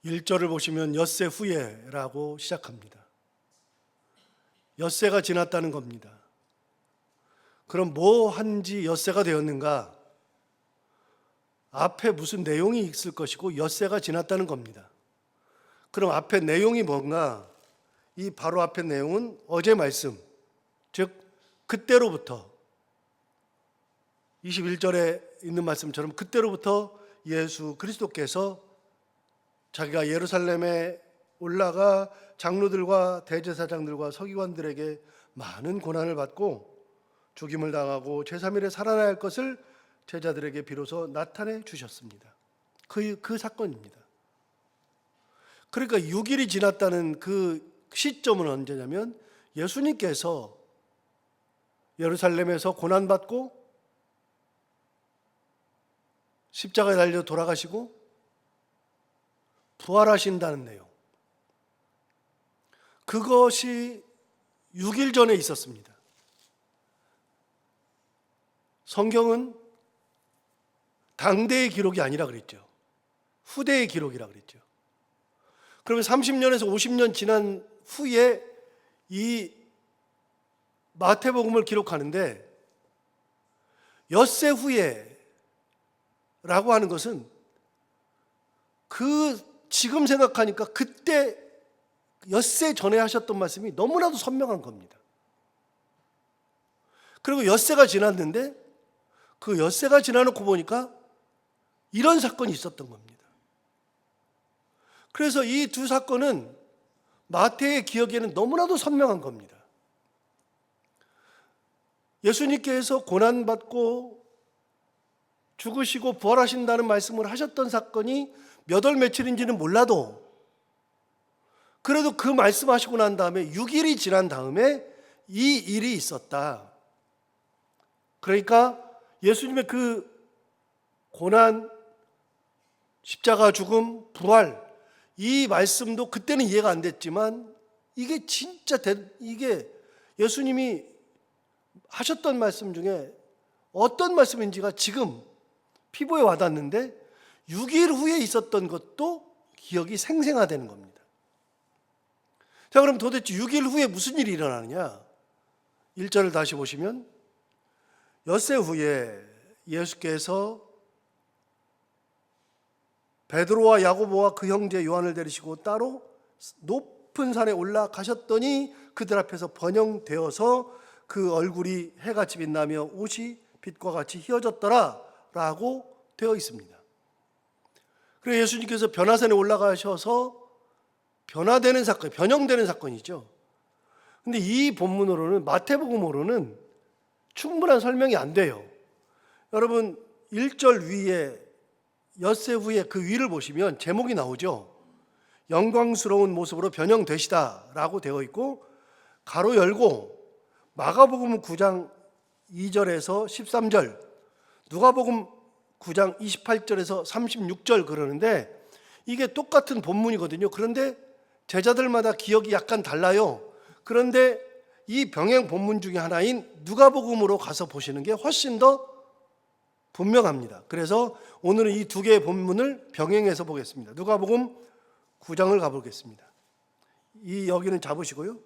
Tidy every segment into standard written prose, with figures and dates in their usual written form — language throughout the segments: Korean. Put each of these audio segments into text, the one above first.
1절을 보시면 엿새 후에라고 시작합니다. 엿새가 지났다는 겁니다. 그럼 뭐 한지 엿새가 되었는가? 앞에 무슨 내용이 있을 것이고 엿새가 지났다는 겁니다. 그럼 앞에 내용이 뭔가? 이 바로 앞에 내용은 어제 말씀, 즉 그때로부터 21절에 있는 말씀처럼 그때로부터 예수 그리스도께서 자기가 예루살렘에 올라가 장로들과 대제사장들과 서기관들에게 많은 고난을 받고 죽임을 당하고 제3일에 살아나야 할 것을 제자들에게 비로소 나타내 주셨습니다. 그 사건입니다. 그러니까 6일이 지났다는 그 시점은 언제냐면 예수님께서 예루살렘에서 고난받고 십자가에 달려 돌아가시고 부활하신다는 내용. 그것이 6일 전에 있었습니다. 성경은 당대의 기록이 아니라 그랬죠. 후대의 기록이라 그랬죠. 그러면 30년에서 50년 지난 후에 이 마태복음을 기록하는데 엿새 후에라고 하는 것은 지금 생각하니까 그때 엿새 전에 하셨던 말씀이 너무나도 선명한 겁니다. 그리고 엿새가 지났는데 그 엿새가 지나놓고 보니까 이런 사건이 있었던 겁니다. 그래서 이 두 사건은 마태의 기억에는 너무나도 선명한 겁니다. 예수님께서 고난받고 죽으시고 부활하신다는 말씀을 하셨던 사건이 몇 월 며칠인지는 몰라도 그래도 그 말씀하시고 난 다음에 6일이 지난 다음에 이 일이 있었다. 그러니까 예수님의 그 고난, 십자가 죽음, 부활 이 말씀도 그때는 이해가 안 됐지만 이게 진짜 이게 예수님이 하셨던 말씀 중에 어떤 말씀인지가 지금 피부에 와닿는데 6일 후에 있었던 것도 기억이 생생화되는 겁니다. 자, 그럼 도대체 6일 후에 무슨 일이 일어나느냐? 1절을 다시 보시면 엿새 후에 예수께서 베드로와 야고보와 그 형제 요한을 데리시고 따로 높은 산에 올라가셨더니 그들 앞에서 번영되어서 그 얼굴이 해같이 빛나며 옷이 빛과 같이 휘어졌더라 라고 되어 있습니다. 그래서 예수님께서 변화산에 올라가셔서 변화되는 사건, 변형되는 사건이죠. 근데 이 본문으로는 마태복음으로는 충분한 설명이 안 돼요. 여러분 1절 위에 엿새 후에 그 위를 보시면 제목이 나오죠. 영광스러운 모습으로 변형되시다 라고 되어 있고 가로 열고 마가복음 9장 2절에서 13절 누가복음 9장 28절에서 36절 그러는데 이게 똑같은 본문이거든요. 그런데 제자들마다 기억이 약간 달라요. 그런데 이 병행 본문 중에 하나인 누가복음으로 가서 보시는 게 훨씬 더 분명합니다. 그래서 오늘은 이 두 개의 본문을 병행해서 보겠습니다. 누가복음 9장을 가보겠습니다. 여기는 잡으시고요.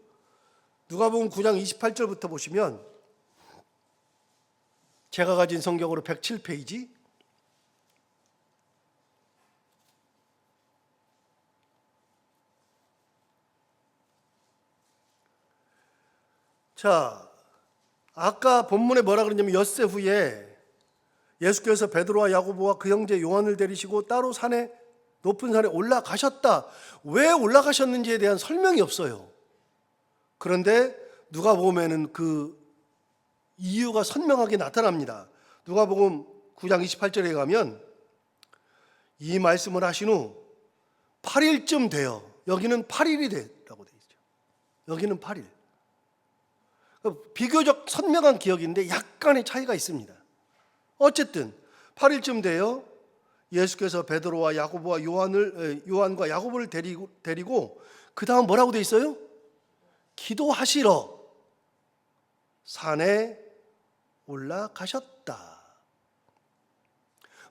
누가복음 9장 28절부터 보시면 제가 가진 성경으로 107페이지 자, 아까 본문에 뭐라 그랬냐면 엿새 후에 예수께서 베드로와 야고보와 그 형제 요한을 데리시고 따로 높은 산에 올라가셨다. 왜 올라가셨는지에 대한 설명이 없어요. 그런데 누가복음에는 그 이유가 선명하게 나타납니다. 누가복음 9장 28절에 가면 이 말씀을 하신 후 8일쯤 돼요. 여기는 8일이 되라고 되어 있죠. 여기는 8일. 비교적 선명한 기억인데 약간의 차이가 있습니다. 어쨌든 8일쯤 돼요. 예수께서 베드로와 야고보와 요한과 야고보를 데리고 그 다음 뭐라고 되어 있어요? 기도하시러 산에 올라가셨다.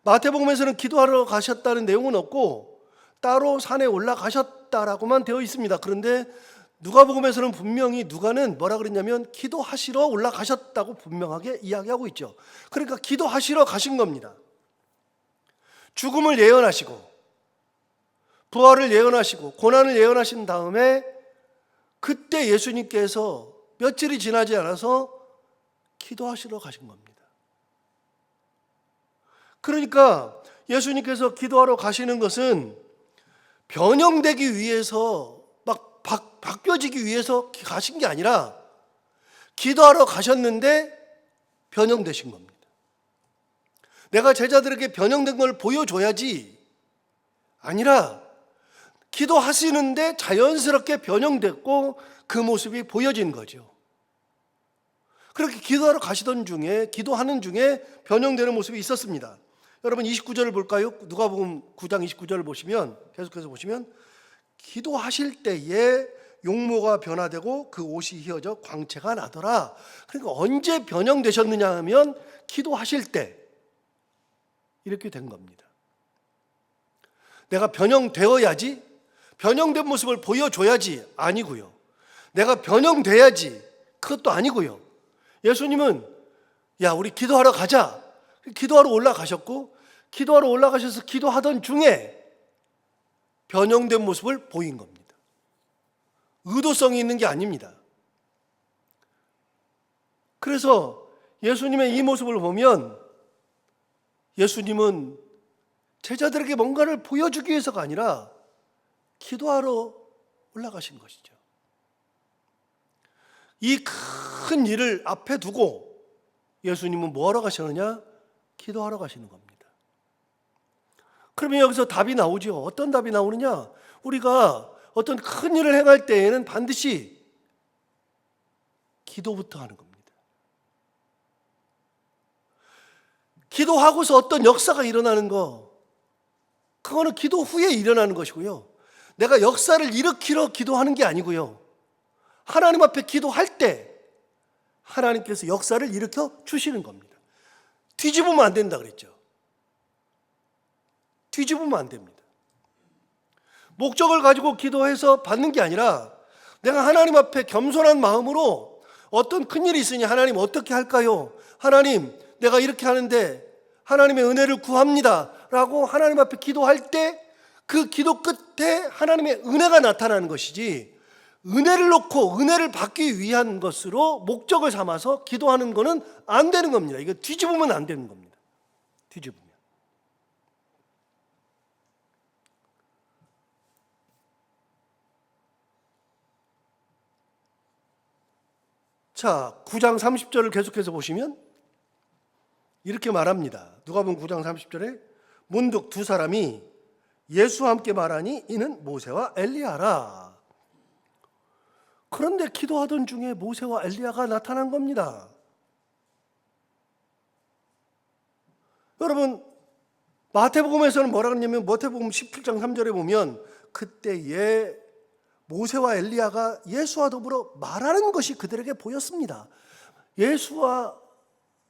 마태복음에서는 기도하러 가셨다는 내용은 없고 따로 산에 올라가셨다라고만 되어 있습니다. 그런데 누가복음에서는 분명히 누가는 뭐라 그랬냐면 기도하시러 올라가셨다고 분명하게 이야기하고 있죠. 그러니까 기도하시러 가신 겁니다. 죽음을 예언하시고 부활을 예언하시고 고난을 예언하신 다음에 그때 예수님께서 며칠이 지나지 않아서 기도하시러 가신 겁니다. 그러니까 예수님께서 기도하러 가시는 것은 변형되기 위해서 막 바뀌어지기 위해서 가신 게 아니라 기도하러 가셨는데 변형되신 겁니다. 내가 제자들에게 변형된 걸 보여줘야지 아니라 기도하시는데 자연스럽게 변형됐고 그 모습이 보여진 거죠. 그렇게 기도하러 가시던 중에 기도하는 중에 변형되는 모습이 있었습니다. 여러분 29절을 볼까요? 누가복음 9장 29절을 보시면 계속해서 보시면 기도하실 때에 용모가 변화되고 그 옷이 휘어져 광채가 나더라. 그러니까 언제 변형되셨느냐 하면 기도하실 때 이렇게 된 겁니다. 내가 변형되어야지, 변형된 모습을 보여줘야지 아니고요. 내가 변형돼야지 그것도 아니고요. 예수님은 야 우리 기도하러 가자. 기도하러 올라가셨고 기도하러 올라가셔서 기도하던 중에 변형된 모습을 보인 겁니다. 의도성이 있는 게 아닙니다. 그래서 예수님의 이 모습을 보면 예수님은 제자들에게 뭔가를 보여주기 위해서가 아니라 기도하러 올라가신 것이죠. 이 큰 일을 앞에 두고 예수님은 뭐 하러 가시느냐? 기도하러 가시는 겁니다. 그러면 여기서 답이 나오죠. 어떤 답이 나오느냐? 우리가 어떤 큰 일을 행할 때에는 반드시 기도부터 하는 겁니다. 기도하고서 어떤 역사가 일어나는 거, 그거는 기도 후에 일어나는 것이고요. 내가 역사를 일으키러 기도하는 게 아니고요. 하나님 앞에 기도할 때 하나님께서 역사를 일으켜 주시는 겁니다. 뒤집으면 안 된다 그랬죠. 뒤집으면 안 됩니다. 목적을 가지고 기도해서 받는 게 아니라 내가 하나님 앞에 겸손한 마음으로 어떤 큰일이 있으니 하나님 어떻게 할까요? 하나님 내가 이렇게 하는데 하나님의 은혜를 구합니다 라고 하나님 앞에 기도할 때 그 기도 끝에 하나님의 은혜가 나타나는 것이지, 은혜를 놓고 은혜를 받기 위한 것으로 목적을 삼아서 기도하는 것은 안 되는 겁니다. 이거 뒤집으면 안 되는 겁니다. 뒤집으면. 자, 9장 30절을 계속해서 보시면 이렇게 말합니다. 누가복음 9장 30절에 문득 두 사람이 예수와 함께 말하니 이는 모세와 엘리야라. 그런데 기도하던 중에 모세와 엘리야가 나타난 겁니다. 여러분 마태복음에서는 뭐라 그러냐면 마태복음 17장 3절에 보면 그때에 모세와 엘리야가 예수와 더불어 말하는 것이 그들에게 보였습니다. 예수와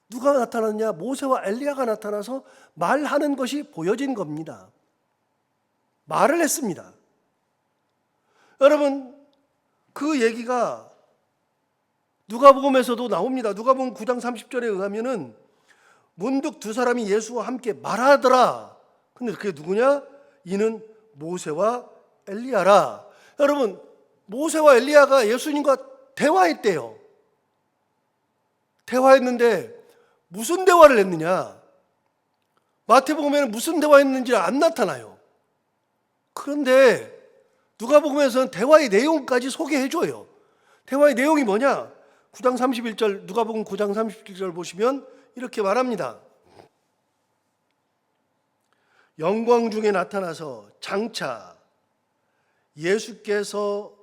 누가 나타났냐? 모세와 엘리야가 나타나서 말하는 것이 보여진 겁니다. 말을 했습니다. 여러분 그 얘기가 누가복음에서도 나옵니다. 누가복음 9장 30절에 의하면은 문득 두 사람이 예수와 함께 말하더라. 근데 그게 누구냐? 이는 모세와 엘리야라. 여러분 모세와 엘리야가 예수님과 대화했대요. 대화했는데 무슨 대화를 했느냐? 마태복음에는 무슨 대화했는지 안 나타나요. 그런데 누가복음에서는 대화의 내용까지 소개해줘요. 대화의 내용이 뭐냐? 9장 31절 누가복음 9장 31절 보시면 이렇게 말합니다. 영광 중에 나타나서 장차 예수께서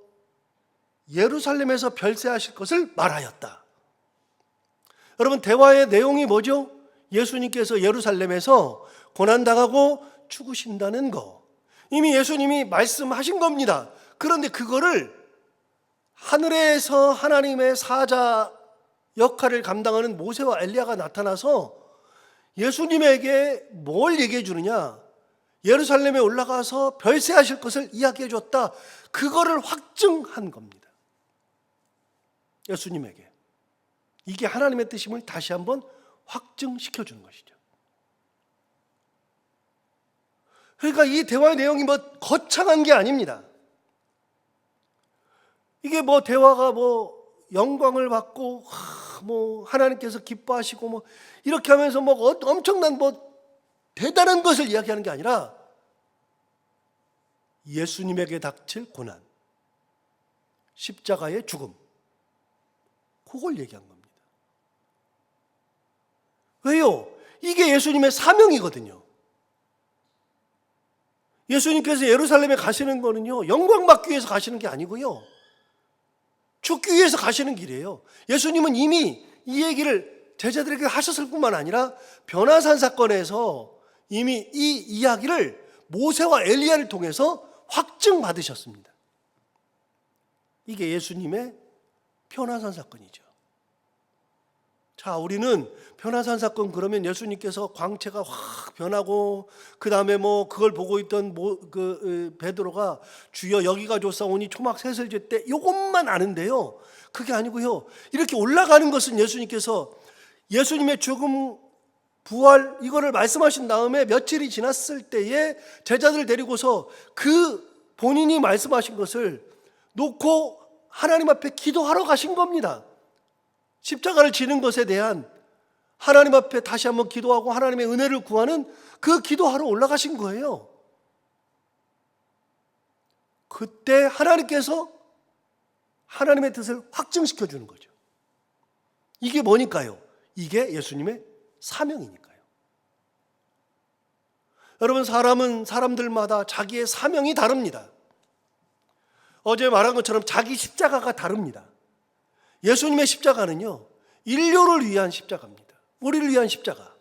예루살렘에서 별세하실 것을 말하였다. 여러분 대화의 내용이 뭐죠? 예수님께서 예루살렘에서 고난당하고 죽으신다는 거. 이미 예수님이 말씀하신 겁니다. 그런데 그거를 하늘에서 하나님의 사자 역할을 감당하는 모세와 엘리야가 나타나서 예수님에게 뭘 얘기해 주느냐? 예루살렘에 올라가서 별세하실 것을 이야기해 줬다. 그거를 확증한 겁니다. 예수님에게. 이게 하나님의 뜻임을 다시 한번 확증시켜 주는 것이죠. 그러니까 이 대화의 내용이 뭐 거창한 게 아닙니다. 이게 뭐 대화가 뭐 영광을 받고 뭐 하나님께서 기뻐하시고 뭐 이렇게 하면서 뭐 엄청난 뭐 대단한 것을 이야기하는 게 아니라 예수님에게 닥칠 고난, 십자가의 죽음, 그걸 얘기한 겁니다. 왜요? 이게 예수님의 사명이거든요. 예수님께서 예루살렘에 가시는 거는요, 영광 받기 위해서 가시는 게 아니고요, 죽기 위해서 가시는 길이에요. 예수님은 이미 이 얘기를 제자들에게 하셨을 뿐만 아니라 변화산 사건에서 이미 이 이야기를 모세와 엘리야를 통해서 확증받으셨습니다. 이게 예수님의 변화산 사건이죠. 자, 우리는 변화산 사건 그러면 예수님께서 광채가 확 변하고 그 다음에 뭐 그걸 보고 있던 베드로가 주여 여기가 좋사오니 초막 셋을 쥘때 이것만 아는데요. 그게 아니고요. 이렇게 올라가는 것은 예수님께서 예수님의 죽음, 부활 이거를 말씀하신 다음에 며칠이 지났을 때에 제자들을 데리고서 그 본인이 말씀하신 것을 놓고 하나님 앞에 기도하러 가신 겁니다. 십자가를 지는 것에 대한 하나님 앞에 다시 한번 기도하고 하나님의 은혜를 구하는 그 기도하러 올라가신 거예요. 그때 하나님께서 하나님의 뜻을 확증시켜 주는 거죠. 이게 뭐니까요? 이게 예수님의 사명이니까요. 여러분, 사람은 사람들마다 자기의 사명이 다릅니다. 어제 말한 것처럼 자기 십자가가 다릅니다. 예수님의 십자가는요, 인류를 위한 십자가입니다. 우리를 위한 십자가.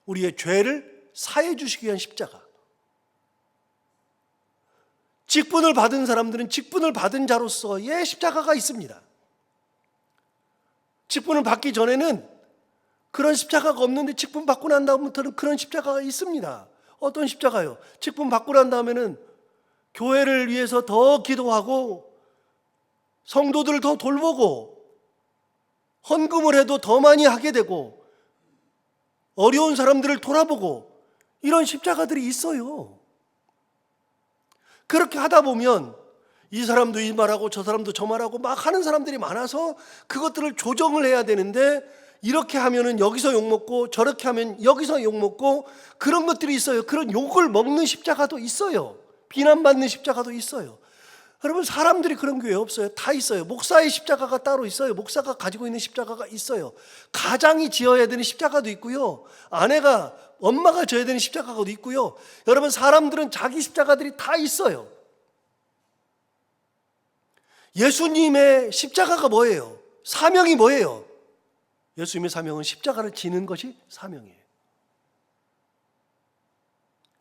우리의 죄를 사해 주시기 위한 십자가. 직분을 받은 사람들은 직분을 받은 자로서의 십자가가 있습니다. 직분을 받기 전에는 그런 십자가가 없는데 직분 받고 난 다음부터는 그런 십자가가 있습니다. 어떤 십자가요? 직분 받고 난 다음에는 교회를 위해서 더 기도하고 성도들을 더 돌보고 헌금을 해도 더 많이 하게 되고 어려운 사람들을 돌아보고 이런 십자가들이 있어요. 그렇게 하다 보면 이 사람도 이 말하고 저 사람도 저 말하고 막 하는 사람들이 많아서 그것들을 조정을 해야 되는데 이렇게 하면은 여기서 욕먹고 저렇게 하면 여기서 욕먹고 그런 것들이 있어요. 그런 욕을 먹는 십자가도 있어요. 비난받는 십자가도 있어요. 여러분, 사람들이 그런 교회 없어요. 다 있어요. 목사의 십자가가 따로 있어요. 목사가 가지고 있는 십자가가 있어요. 가장이 지어야 되는 십자가도 있고요. 아내가, 엄마가 져야 되는 십자가도 있고요. 여러분, 사람들은 자기 십자가들이 다 있어요. 예수님의 십자가가 뭐예요? 사명이 뭐예요? 예수님의 사명은 십자가를 지는 것이 사명이에요.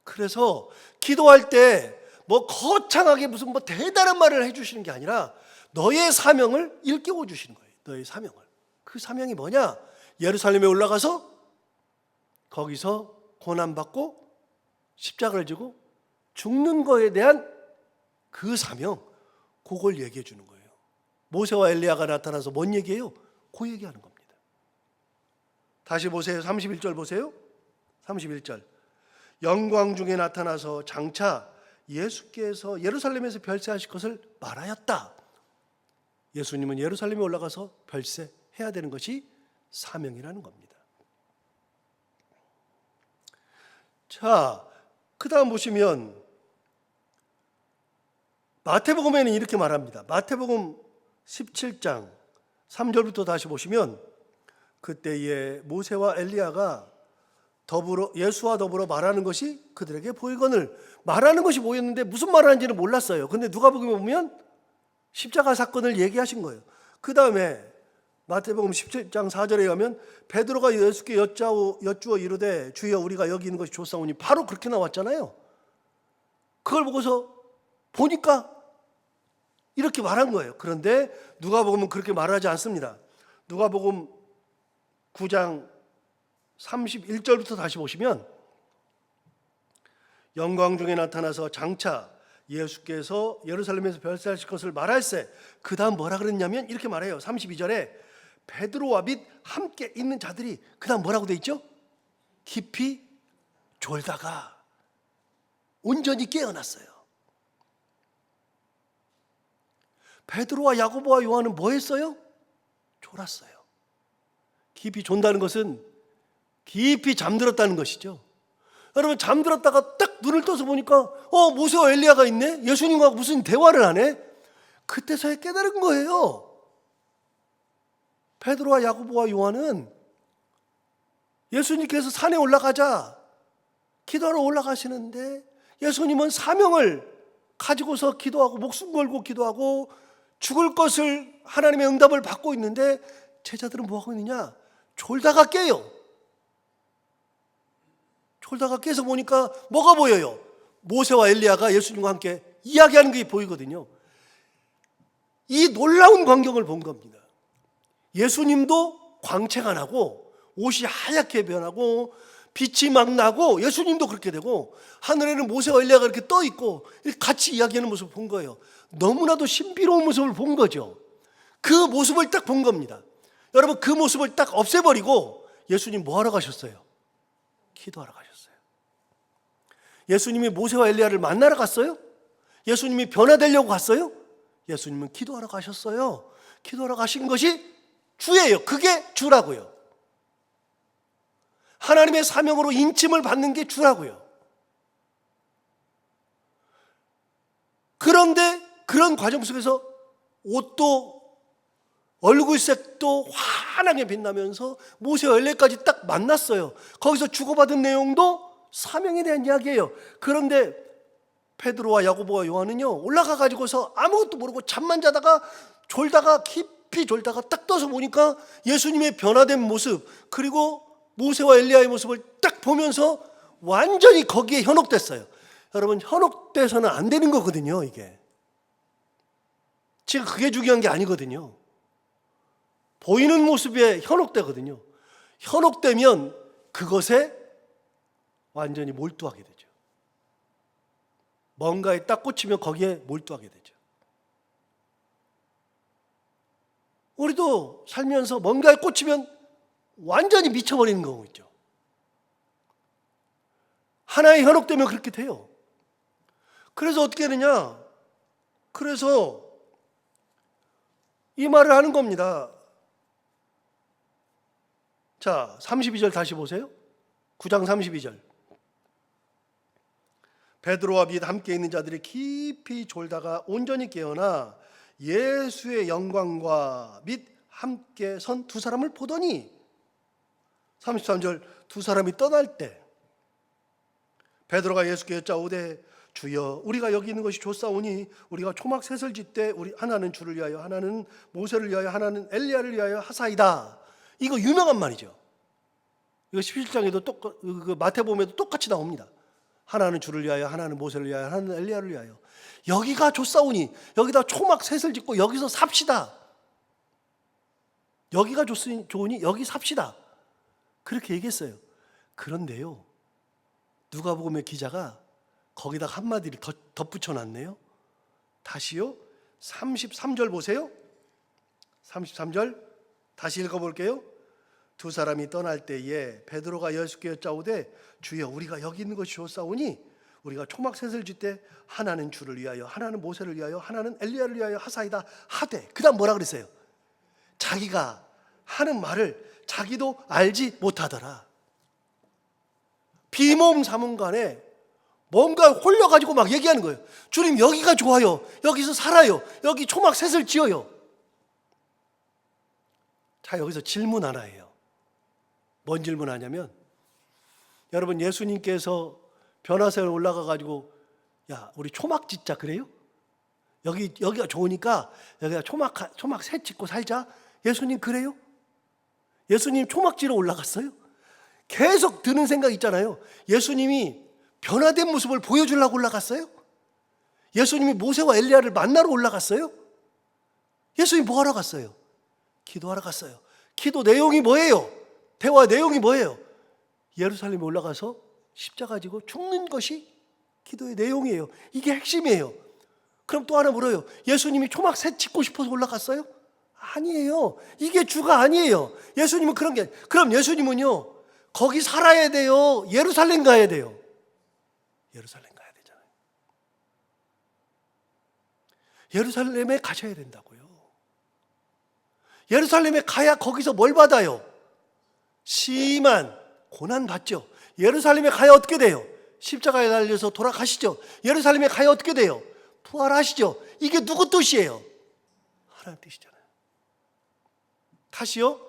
그래서 기도할 때 뭐 거창하게 무슨 뭐 대단한 말을 해주시는 게 아니라 너의 사명을 일깨워 주시는 거예요. 너의 사명을. 그 사명이 뭐냐? 예루살렘에 올라가서 거기서 고난받고 십자가를 지고 죽는 거에 대한 그 사명, 그걸 얘기해 주는 거예요. 모세와 엘리야가 나타나서 뭔 얘기예요? 그 얘기하는 겁니다. 다시 보세요. 31절 보세요. 31절. 영광 중에 나타나서 장차 예수께서 예루살렘에서 별세하실 것을 말하였다. 예수님은 예루살렘에 올라가서 별세해야 되는 것이 사명이라는 겁니다. 자, 그 다음 보시면 마태복음에는 이렇게 말합니다. 마태복음 17장 3절부터 다시 보시면 그때에 모세와 엘리야가 예수와 더불어 말하는 것이 그들에게 보이거늘, 말하는 것이 보였는데 무슨 말을 하는지는 몰랐어요. 근데 누가복음에 보면 십자가 사건을 얘기하신 거예요. 그 다음에 마태복음 17장 4절에 가면 베드로가 예수께 여쭈어 이르되 주여 우리가 여기 있는 것이 좋사오니, 바로 그렇게 나왔잖아요. 그걸 보고서 보니까 이렇게 말한 거예요. 그런데 누가복음은 그렇게 말하지 않습니다. 누가복음 9장 31절부터 다시 보시면 영광 중에 나타나서 장차 예수께서 예루살렘에서 별세하실 것을 말할세. 그 다음 뭐라 그랬냐면 이렇게 말해요. 32절에 베드로와 및 함께 있는 자들이 그 다음 뭐라고 돼 있죠? 깊이 졸다가 온전히 깨어났어요. 베드로와 야고보와 요한은 뭐 했어요? 졸았어요. 깊이 존다는 것은 깊이 잠들었다는 것이죠. 여러분, 잠들었다가 딱 눈을 떠서 보니까 모세와 엘리야가 있네? 예수님과 무슨 대화를 하네? 그때서야 깨달은 거예요. 베드로와 야고보와 요한은 예수님께서 산에 올라가자 기도하러 올라가시는데 예수님은 사명을 가지고서 기도하고 목숨 걸고 기도하고 죽을 것을 하나님의 응답을 받고 있는데 제자들은 뭐하고 있느냐? 졸다가 깨요. 졸다가 깨서 보니까 뭐가 보여요? 모세와 엘리야가 예수님과 함께 이야기하는 게 보이거든요. 이 놀라운 광경을 본 겁니다. 예수님도 광채가 나고 옷이 하얗게 변하고 빛이 막 나고 예수님도 그렇게 되고 하늘에는 모세와 엘리야가 이렇게 떠 있고 같이 이야기하는 모습을 본 거예요. 너무나도 신비로운 모습을 본 거죠. 그 모습을 딱 본 겁니다. 여러분, 그 모습을 딱 없애버리고 예수님 뭐 하러 가셨어요? 기도하러 가셨어요. 예수님이 모세와 엘리야를 만나러 갔어요? 예수님이 변화되려고 갔어요? 예수님은 기도하러 가셨어요. 기도하러 가신 것이 주예요. 그게 주라고요. 하나님의 사명으로 인침을 받는 게 주라고요. 그런데 그런 과정 속에서 옷도 얼굴색도 환하게 빛나면서 모세와 엘리야까지 딱 만났어요. 거기서 주고받은 내용도 사명에 대한 이야기예요. 그런데 베드로와 야고보와 요한은요, 올라가 가지고서 아무것도 모르고 잠만 자다가 졸다가 깊이 졸다가 딱 떠서 보니까 예수님의 변화된 모습, 그리고 모세와 엘리야의 모습을 딱 보면서 완전히 거기에 현혹됐어요. 여러분, 현혹돼서는 안 되는 거거든요, 이게. 지금 그게 중요한 게 아니거든요. 보이는 모습에 현혹되거든요. 현혹되면 그것에 완전히 몰두하게 되죠. 뭔가에 딱 꽂히면 거기에 몰두하게 되죠. 우리도 살면서 뭔가에 꽂히면 완전히 미쳐버리는 경우 있죠. 하나에 현혹되면 그렇게 돼요. 그래서 어떻게 되냐? 그래서 이 말을 하는 겁니다. 자, 32절 다시 보세요. 9장 32절. 베드로와 및 함께 있는 자들이 깊이 졸다가 온전히 깨어나 예수의 영광과 및 함께 선 두 사람을 보더니 33절 두 사람이 떠날 때 베드로가 예수께 여짜오되 주여 우리가 여기 있는 것이 좋사오니 우리가 초막 셋을 짓되 우리 하나는 주를 위하여 하나는 모세를 위하여 하나는 엘리야를 위하여 하사이다. 이거 유명한 말이죠. 이거 17장에도 마태복음에도 똑같이 나옵니다. 하나는 주를 위하여 하나는 모세를 위하여 하나는 엘리야를 위하여. 여기가 좋사오니 여기다 초막 셋을 짓고 여기서 삽시다. 여기가 좋으니 여기 삽시다. 그렇게 얘기했어요. 그런데요, 누가복음의 기자가 거기다 한마디를 덧붙여 놨네요. 다시요. 33절 보세요. 33절 다시 읽어볼게요. 두 사람이 떠날 때에 베드로가 예수께 여짜오되 주여 우리가 여기 있는 것이 좋사오니 우리가 초막 셋을 짓되 하나는 주를 위하여 하나는 모세를 위하여 하나는 엘리야를 위하여 하사이다 하되. 그 다음 뭐라 그랬어요? 자기가 하는 말을 자기도 알지 못하더라. 비모음 사문간에 뭔가 홀려가지고 막 얘기하는 거예요. 주님 여기가 좋아요. 여기서 살아요. 여기 초막 셋을 지어요. 자, 여기서 질문 하나 해요. 뭔 질문하냐면, 여러분 예수님께서 변화산에 올라가가지고 야 우리 초막 짓자 그래요? 여기가 좋으니까 여기가 초막 셋 짓고 살자. 예수님 그래요? 예수님 초막 지러 올라갔어요? 계속 드는 생각 있잖아요. 예수님이 변화된 모습을 보여주려고 올라갔어요? 예수님이 모세와 엘리야를 만나러 올라갔어요? 예수님이 뭐 하러 갔어요? 기도하러 갔어요. 기도 내용이 뭐예요? 대화 내용이 뭐예요? 예루살렘에 올라가서 십자가 지고 죽는 것이 기도의 내용이에요. 이게 핵심이에요. 그럼 또 하나 물어요. 예수님이 초막 새 짓고 싶어서 올라갔어요? 아니에요. 이게 주가 아니에요. 예수님은 그런 게 아니에요. 그럼 예수님은요, 거기 살아야 돼요? 예루살렘 가야 돼요? 예루살렘 가야 되잖아요. 예루살렘에 가셔야 된다고요. 예루살렘에 가야 거기서 뭘 받아요? 심한 고난 받죠. 예루살렘에 가야 어떻게 돼요? 십자가에 달려서 돌아가시죠. 예루살렘에 가야 어떻게 돼요? 부활하시죠. 이게 누구 뜻이에요? 하나님 뜻이잖아요. 다시요.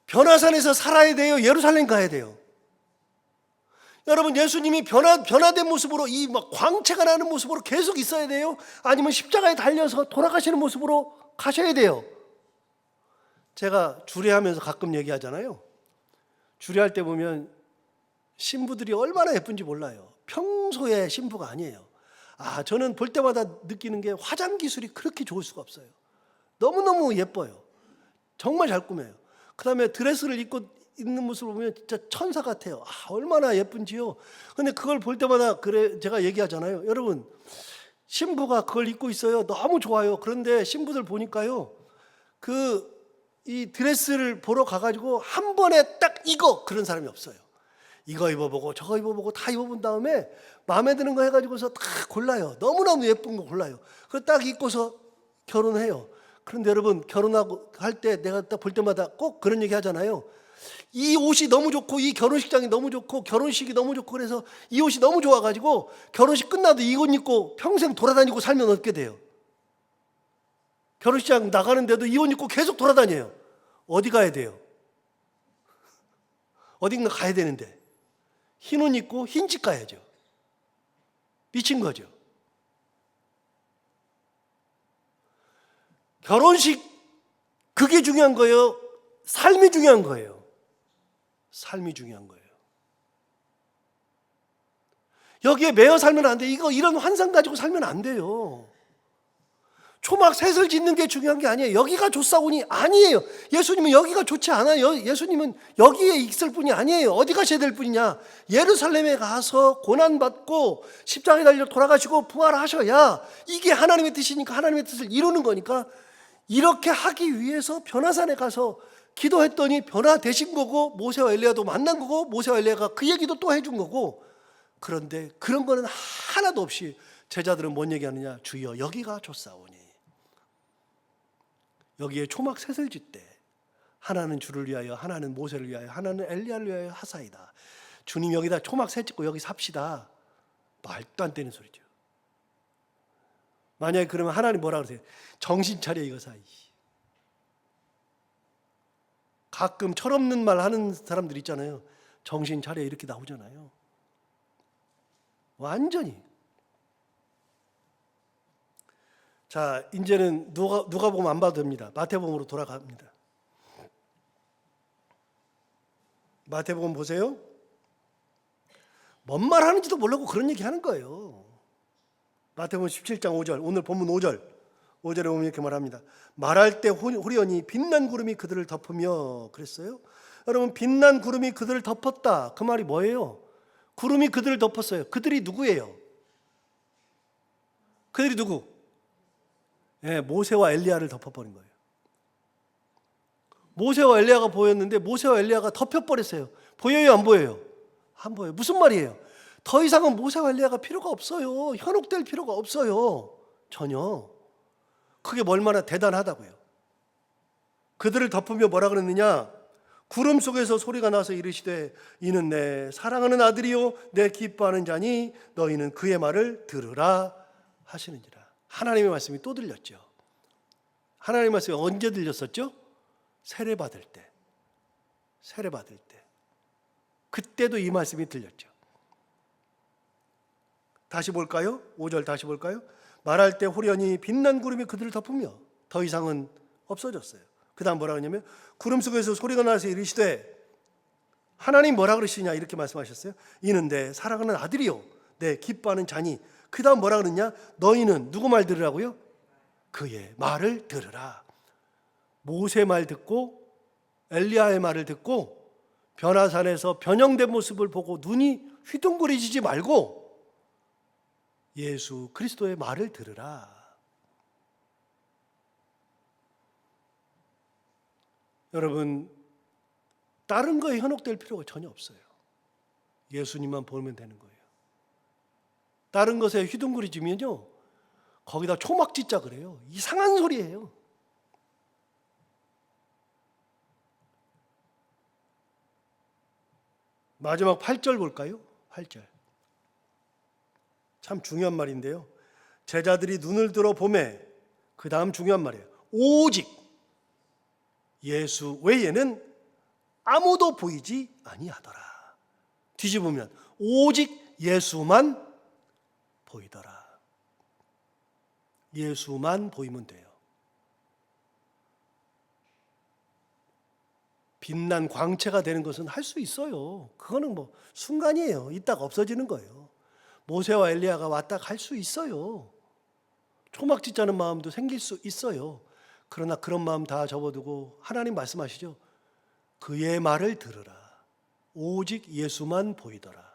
변화산에서 살아야 돼요? 예루살렘 가야 돼요? 여러분, 예수님이 변화된 모습으로 이 막 광채가 나는 모습으로 계속 있어야 돼요? 아니면 십자가에 달려서 돌아가시는 모습으로 가셔야 돼요? 제가 주례하면서 가끔 얘기하잖아요. 주례할 때 보면 신부들이 얼마나 예쁜지 몰라요. 평소에 신부가 아니에요. 저는 볼 때마다 느끼는 게 화장 기술이 그렇게 좋을 수가 없어요. 너무너무 예뻐요. 정말 잘 꾸며요. 그 다음에 드레스를 입고 있는 모습을 보면 진짜 천사 같아요. 얼마나 예쁜지요. 근데 그걸 볼 때마다 제가 얘기하잖아요. 여러분, 신부가 그걸 입고 있어요. 너무 좋아요. 그런데 신부들 보니까요, 이 드레스를 보러 가가지고 한 번에 딱 이거 그런 사람이 없어요. 이거 입어보고 저거 입어보고 다 입어본 다음에 마음에 드는 거 해가지고서 다 골라요. 너무너무 예쁜 거 골라요. 그걸 딱 입고서 결혼해요. 그런데 여러분, 결혼하고 할 때 내가 딱 볼 때마다 꼭 그런 얘기 하잖아요. 이 옷이 너무 좋고 이 결혼식장이 너무 좋고 결혼식이 너무 좋고 그래서 이 옷이 너무 좋아가지고 결혼식 끝나도 이 옷 입고 평생 돌아다니고 살면 어떻게 돼요? 결혼식장 나가는데도 이 옷 입고 계속 돌아다녀요. 어디 가야 돼요? 어딘가 가야 되는데 흰 옷 입고 흰 집 가야죠. 미친 거죠. 결혼식 그게 중요한 거예요? 삶이 중요한 거예요? 삶이 중요한 거예요. 여기에 매여 살면 안 돼. 이런 환상 가지고 살면 안 돼요. 초막 셋을 짓는 게 중요한 게 아니에요. 여기가 좋사오니 아니에요. 예수님은 여기가 좋지 않아요. 예수님은 여기에 있을 분이 아니에요. 어디 가셔야 될 분이냐? 예루살렘에 가서 고난받고 십자가에 달려 돌아가시고 부활하셔야 이게 하나님의 뜻이니까 하나님의 뜻을 이루는 거니까 이렇게 하기 위해서 변화산에 가서 기도했더니 변화되신 거고 모세와 엘리야도 만난 거고 모세와 엘리야가 그 얘기도 또 해준 거고 그런데 그런 거는 하나도 없이 제자들은 뭔 얘기하느냐? 주여 여기가 좋사오니 여기에 초막 셋을 짓되 하나는 주를 위하여 하나는 모세를 위하여 하나는 엘리야를 위하여 하사이다. 주님 여기다 초막 셋 짓고 여기 삽시다. 말도 안 되는 소리죠. 만약에 그러면 하나님 뭐라 그러세요? 정신 차려 이거사. 가끔 철없는 말 하는 사람들 있잖아요. 정신 차려 이렇게 나오잖아요. 완전히. 자, 이제는 누가복음 안 봐도 됩니다. 마태복음으로 돌아갑니다. 마태복음 보세요. 뭔 말 하는지도 모르고 그런 얘기 하는 거예요. 마태복음 17장 5절, 오늘 본문 5절에 보면 이렇게 말합니다. 말할 때 후련히 빛난 구름이 그들을 덮으며 그랬어요. 여러분, 빛난 구름이 그들을 덮었다. 그 말이 뭐예요? 구름이 그들을 덮었어요. 그들이 누구예요? 그들이 누구? 모세와 엘리야를 덮어버린 거예요. 모세와 엘리야가 보였는데 모세와 엘리야가 덮여버렸어요. 보여요, 안 보여요? 안 보여요. 무슨 말이에요? 더 이상은 모세와 엘리야가 필요가 없어요. 현혹될 필요가 없어요. 전혀. 그게 얼마나 대단하다고요. 그들을 덮으며 뭐라 그랬느냐? 구름 속에서 소리가 나서 이르시되 이는 내 사랑하는 아들이요 내 기뻐하는 자니 너희는 그의 말을 들으라 하시는지라. 하나님의 말씀이 또 들렸죠. 하나님의 말씀이 언제 들렸었죠? 세례받을 때. 세례받을 때. 그때도 이 말씀이 들렸죠. 다시 볼까요? 5절 다시 볼까요? 말할 때 호련히 빛난 구름이 그들을 덮으며 더 이상은 없어졌어요. 그 다음 뭐라 그러냐면 구름 속에서 소리가 나서 이르시되 하나님 뭐라 그러시냐 이렇게 말씀하셨어요. 이는 내 사랑하는 아들이요 내 기뻐하는 자니. 그 다음 뭐라 그러냐? 너희는 누구 말 들으라고요? 그의 말을 들으라. 모세 말 듣고 엘리야의 말을 듣고 변화산에서 변형된 모습을 보고 눈이 휘둥그레지지 말고 예수 그리스도의 말을 들으라. 여러분, 다른 거에 현혹될 필요가 전혀 없어요. 예수님만 보면 되는 거예요. 다른 것에 휘둥그리지면요, 거기다 초막 짓자 그래요. 이상한 소리예요. 마지막 8절 볼까요? 8절. 참 중요한 말인데요. 제자들이 눈을 들어 보매, 그 다음 중요한 말이에요. 오직 예수 외에는 아무도 보이지 아니하더라. 뒤집으면 오직 예수만 보이더라. 예수만 보이면 돼요. 빛난 광채가 되는 것은 할 수 있어요. 그거는 뭐 순간이에요. 이따가 없어지는 거예요. 모세와 엘리야가 왔다 갈 수 있어요. 초막 짓자는 마음도 생길 수 있어요. 그러나 그런 마음 다 접어두고 하나님 말씀하시죠. 그의 말을 들으라. 오직 예수만 보이더라.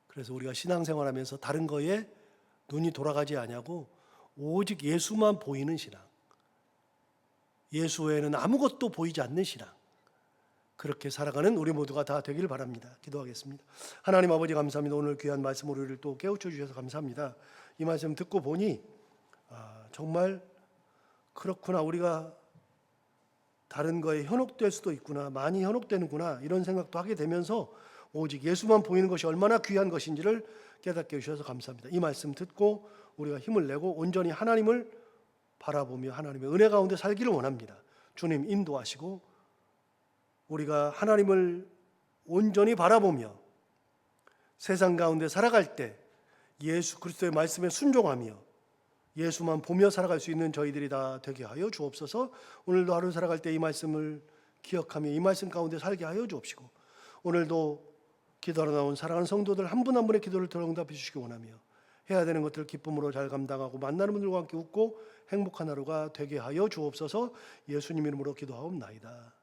그래서 우리가 신앙생활하면서 다른 거에 눈이 돌아가지 아니하고 오직 예수만 보이는 신앙, 예수 외에는 아무것도 보이지 않는 신앙, 그렇게 살아가는 우리 모두가 다 되길 바랍니다. 기도하겠습니다. 하나님 아버지 감사합니다. 오늘 귀한 말씀 우리를 또 깨우쳐 주셔서 감사합니다. 이 말씀 듣고 보니 정말 그렇구나, 우리가 다른 거에 현혹될 수도 있구나, 많이 현혹되는구나, 이런 생각도 하게 되면서 오직 예수만 보이는 것이 얼마나 귀한 것인지를 깨닫게 해주셔서 감사합니다. 이 말씀 듣고 우리가 힘을 내고 온전히 하나님을 바라보며 하나님의 은혜 가운데 살기를 원합니다. 주님 인도하시고 우리가 하나님을 온전히 바라보며 세상 가운데 살아갈 때 예수 그리스도의 말씀에 순종하며 예수만 보며 살아갈 수 있는 저희들이 다 되게 하여 주옵소서. 오늘도 하루 살아갈 때 이 말씀을 기억하며 이 말씀 가운데 살게 하여 주옵시고, 오늘도 기도하러 나온 사랑하는 성도들 한 분 한 분의 기도를 응답해 주시기 원하며 해야 되는 것들을 기쁨으로 잘 감당하고 만나는 분들과 함께 웃고 행복한 하루가 되게 하여 주옵소서. 예수님 이름으로 기도하옵나이다.